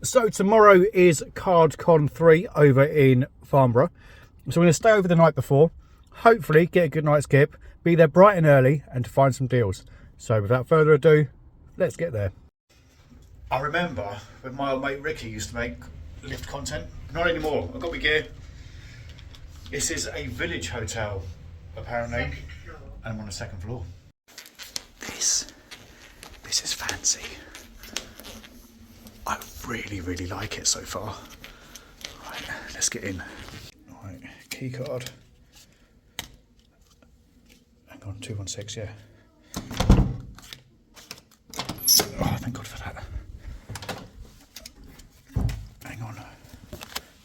So tomorrow is Cardcon 3 over in Farnborough. So we're going to stay over the night before, hopefully get a good night's skip, be there bright and early and to find some deals. So without further ado, let's get there. I remember when my old mate Ricky used to make lift content. Not anymore, I've got my gear. This is a village hotel, apparently. And I'm on the second floor. This is fancy. I really like it so far. Right, let's get in. Right, key card. Hang on, 216, yeah. Oh, thank God for that.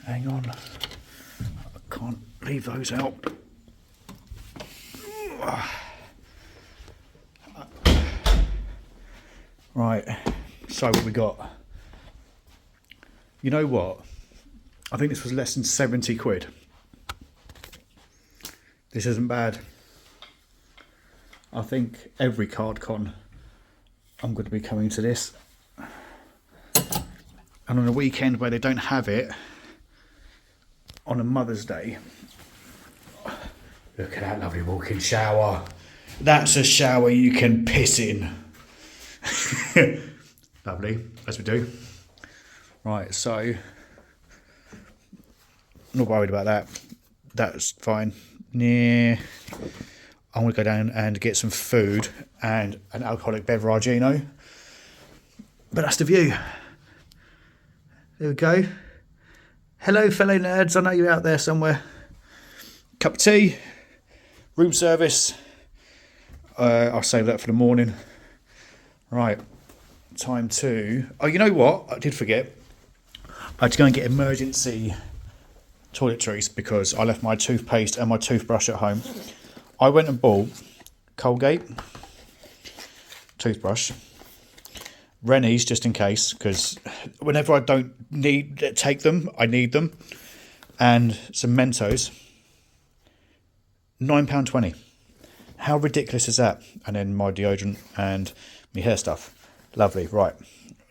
Hang on. I can't leave those out. Right, so what we got? You know what? I think this was less than 70 quid. This isn't bad. I think every Cardcon I'm going to be coming to this. And on a weekend where they don't have it, on a Mother's Day. Look at that lovely walk-in shower. That's a shower you can piss in. Lovely, as we do. Right, so not worried about that. That's fine. Yeah, I'm gonna go down and get some food and an alcoholic beverage, you know. But that's the view. There we go. Hello, fellow nerds. I know you're out there somewhere. Cup of tea, room service. I'll save that for the morning. Right, time to. Oh, you know what? I did forget. I had to go and get emergency toiletries because I left my toothpaste and my toothbrush at home. I went and bought Colgate toothbrush, Rennie's just in case, because whenever I don't take them, I need them, and some Mentos. £9.20. How ridiculous is that? And then my deodorant and my hair stuff. Lovely. Right,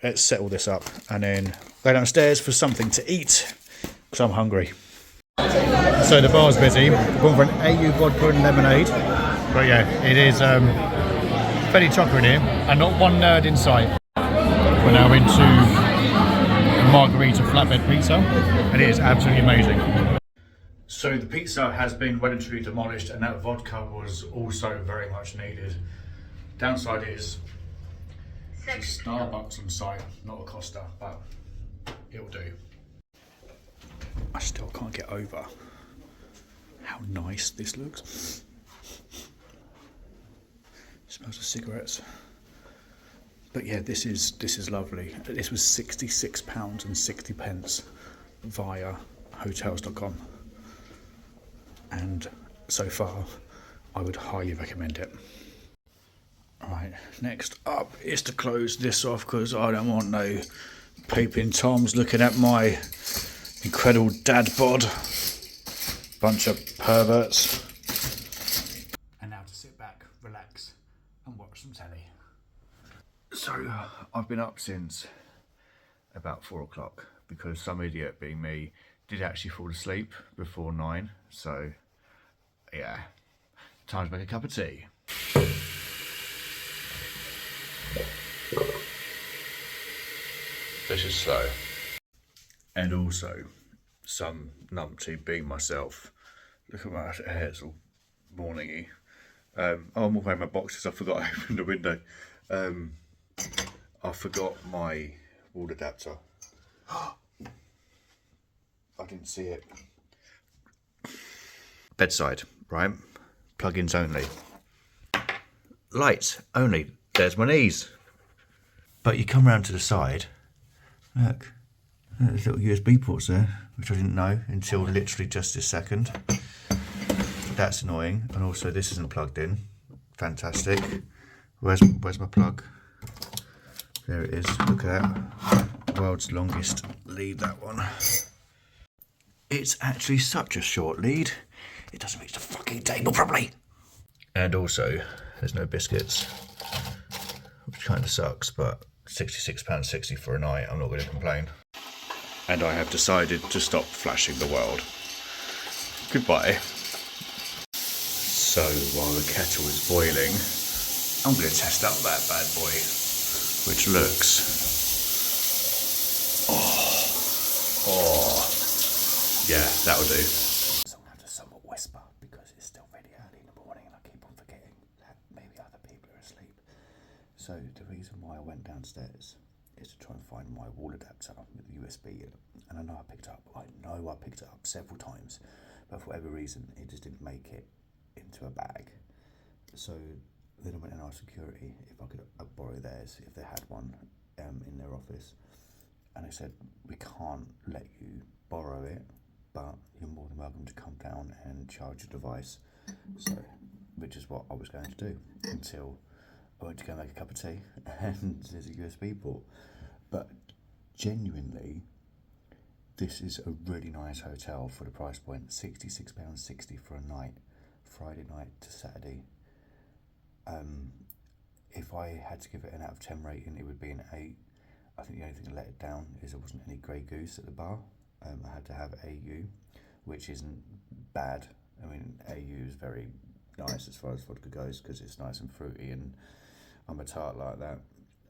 let's set all this up and then go downstairs for something to eat because I'm hungry. So the bar's busy. We're going for an AU vodka and lemonade. But yeah, it is fairly chocker in here and not one nerd in sight. We're now into a margarita flatbed pizza and it is absolutely amazing. So the pizza has been well and truly demolished and that vodka was also very much needed. Downside is it's a Starbucks on site, not a Costa, but it'll do. I still can't get over how nice this looks. Smells of cigarettes. But yeah, this is lovely. This was £66.60 via hotels.com. And so far, I would highly recommend it. Right, next up is to close this off because I don't want no peeping Toms looking at my incredible dad bod. Bunch of perverts. And now to sit back, relax, and watch some telly. So, I've been up since about 4 o'clock because some idiot, being me, did actually fall asleep before 9. So, yeah, time to make a cup of tea. This is slow. And also, some numpty being myself. Look at my hair, it's all morningy. I'm all wearing my boxes, I forgot I opened the window. I forgot my wall adapter. I didn't see it. Bedside, right? Plug-ins only. Lights only. There's my knees. But you come round to the side, look, there's little USB ports there, which I didn't know until literally just this second. That's annoying. And also this isn't plugged in. Fantastic. Where's my plug? There it is. Look at that. World's longest lead, that one. It's actually such a short lead. It doesn't reach the fucking table properly. And also, there's no biscuits, which kind of sucks, but £66.60 for a night, I'm not going to complain. and I have decided to stop flashing the world. Goodbye. So while the kettle is boiling, I'm going to test out that bad boy, which looks... yeah, that'll do. So I'm going to have to somewhat whisper because it's still really early in the morning and I keep on forgetting that maybe other people are asleep. So the reason why I went downstairs is to try and find my wall adapter with the USB in it. And I know I picked it up several times, but for whatever reason it just didn't make it into a bag. So then I went and asked security if I could borrow theirs, if they had one in their office. And they said, we can't let you borrow it, but you're more than welcome to come down and charge your device. So, which is what I was going to do until I went to go make a cup of tea and there's a USB port. But genuinely, this is a really nice hotel for the price point. £66.60 for a night, Friday night to Saturday. If I had to give it an out of 10 rating, it would be an 8. I think the only thing that let it down is there wasn't any Grey Goose at the bar. I had to have AU, which isn't bad. I mean, AU is very nice as far as vodka goes because it's nice and fruity, and I'm a tart like that.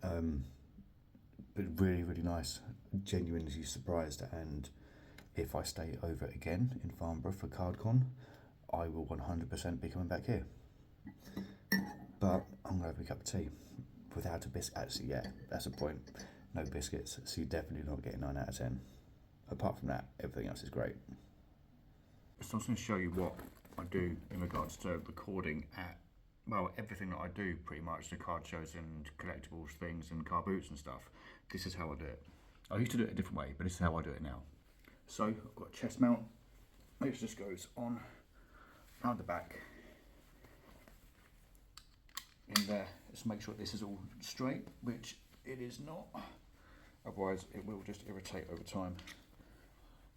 But really, really nice. Genuinely surprised, and if I stay over again in Farnborough for Cardcon, I will 100% be coming back here. But I'm going to have a cup of tea without a biscuit. Actually, yeah, that's the point. No biscuits, so you're definitely not getting 9 out of 10. Apart from that, everything else is great. So I'm just going to show you what I do in regards to recording at, well, everything that I do pretty much, the card shows and collectibles things and car boots and stuff. This is how I do it. I used to do it a different way, but this is how I do it now. So I've got a chest mount, which just goes on around the back in there. Just make sure this is all straight, which it is not. Otherwise it will just irritate over time.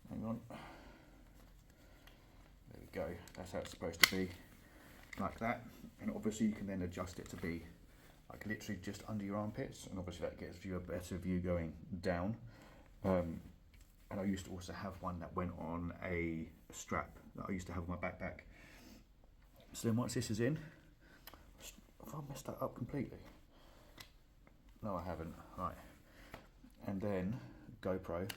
Hang on. There we go. That's how it's supposed to be. Like that. And obviously you can then adjust it to be like literally just under your armpits, and obviously that gives you a better view going down. And I used to also have one that went on a strap that I used to have on my backpack. So then once this is in, have I messed that up completely? No, I haven't. Right. And then GoPro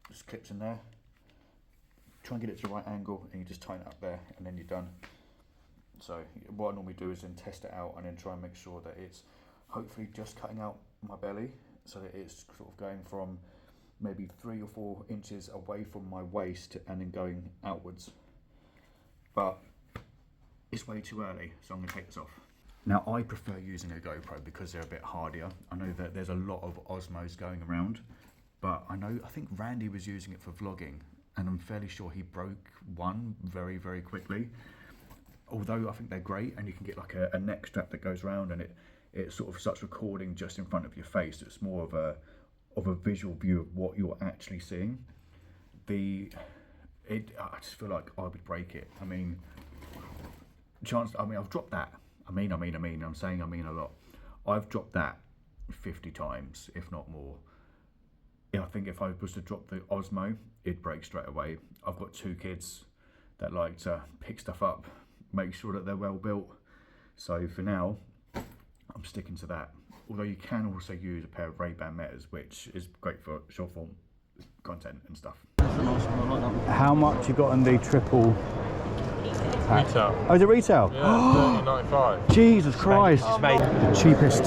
just clips in there. Try and get it to the right angle, and you just tighten it up there, and then you're done. So what I normally do is then test it out and then try and make sure that it's hopefully just cutting out my belly, so that it's sort of going from maybe 3 or 4 inches away from my waist and then going outwards. But it's way too early, so I'm going to take this off. Now I prefer using a GoPro because they're a bit hardier. I know that there's a lot of Osmos going around, but I think Randy was using it for vlogging, and I'm fairly sure he broke one very, very quickly. Although I think they're great, and you can get like a neck strap that goes around, and it sort of starts recording just in front of your face. It's more of a visual view of what you're actually seeing. I just feel like I would break it. I mean, I've dropped that. I'm saying I mean a lot. I've dropped that 50 times, if not more. Yeah, I think if I was to drop the Osmo, it'd break straight away. I've got 2 kids that like to pick stuff up, make sure that they're well built. So for now, I'm sticking to that. Although you can also use a pair of Ray-Ban Metas, which is great for short form content and stuff. How much you got on the triple pack? Retail. Oh, is it retail? Yeah, £13.95. Jesus Christ. The cheapest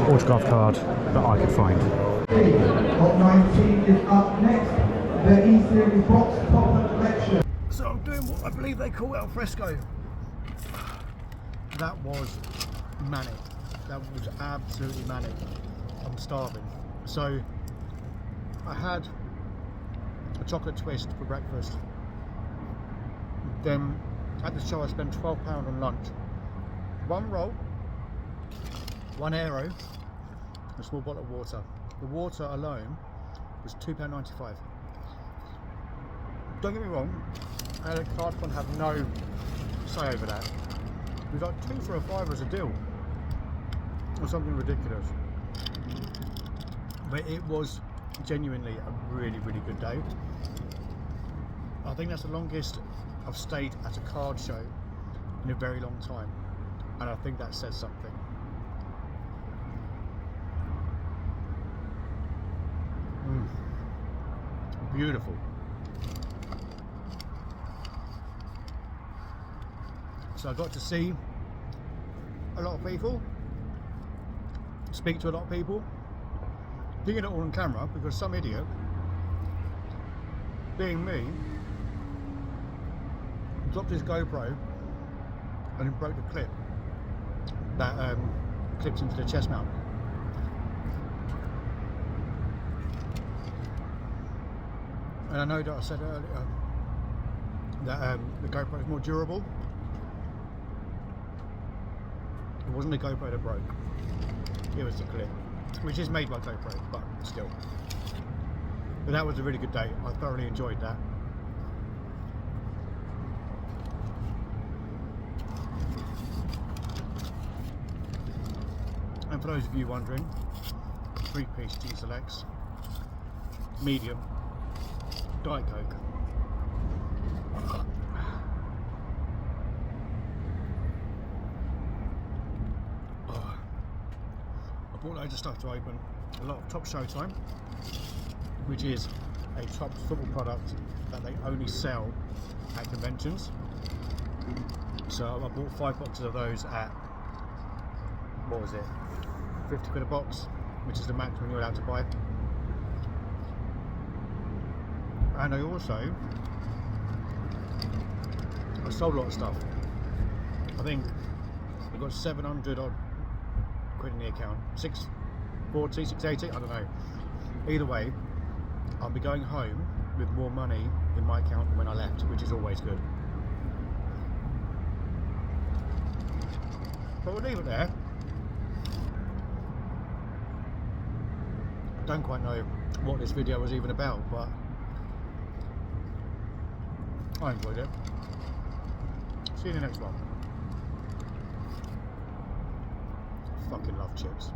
autograph card that I could find. Top 19 is up next. The E-Series box pop-up collection. So I'm doing what I believe they call al fresco. That was manic. That was absolutely manic. I'm starving. So I had a chocolate twist for breakfast. Then at the show I spent £12 on lunch. 1 roll, 1 aero, a small bottle of water. The water alone was £2.95. Don't get me wrong, Cardcon have no say over that. It was like 2 for a £5 as a deal, or something ridiculous. But it was genuinely a really, really good day. I think that's the longest I've stayed at a card show in a very long time, and I think that says something. Beautiful. So I got to see a lot of people, speak to a lot of people, didn't get it all on camera because some idiot, being me, dropped his GoPro and it broke the clip that clips into the chest mount. And I know that I said earlier that the GoPro is more durable. It wasn't the GoPro that broke, it was the clip, which is made by GoPro, but still. But that was a really good day. I thoroughly enjoyed that. And for those of you wondering, 3-piece G selects, medium, Diet Coke. I bought loads of stuff to open. A lot of Top Showtime, which is a top football product that they only sell at conventions. So I bought 5 boxes of those at, what was it, 50 quid a box, which is the maximum you're allowed to buy. And I sold a lot of stuff. I think I got 700 odd quid in the account, 640, 680, I don't know. Either way, I'll be going home with more money in my account than when I left, which is always good. But we'll leave it there. Don't quite know what this video was even about, but I enjoyed it. See you in the next one. Fucking love chips.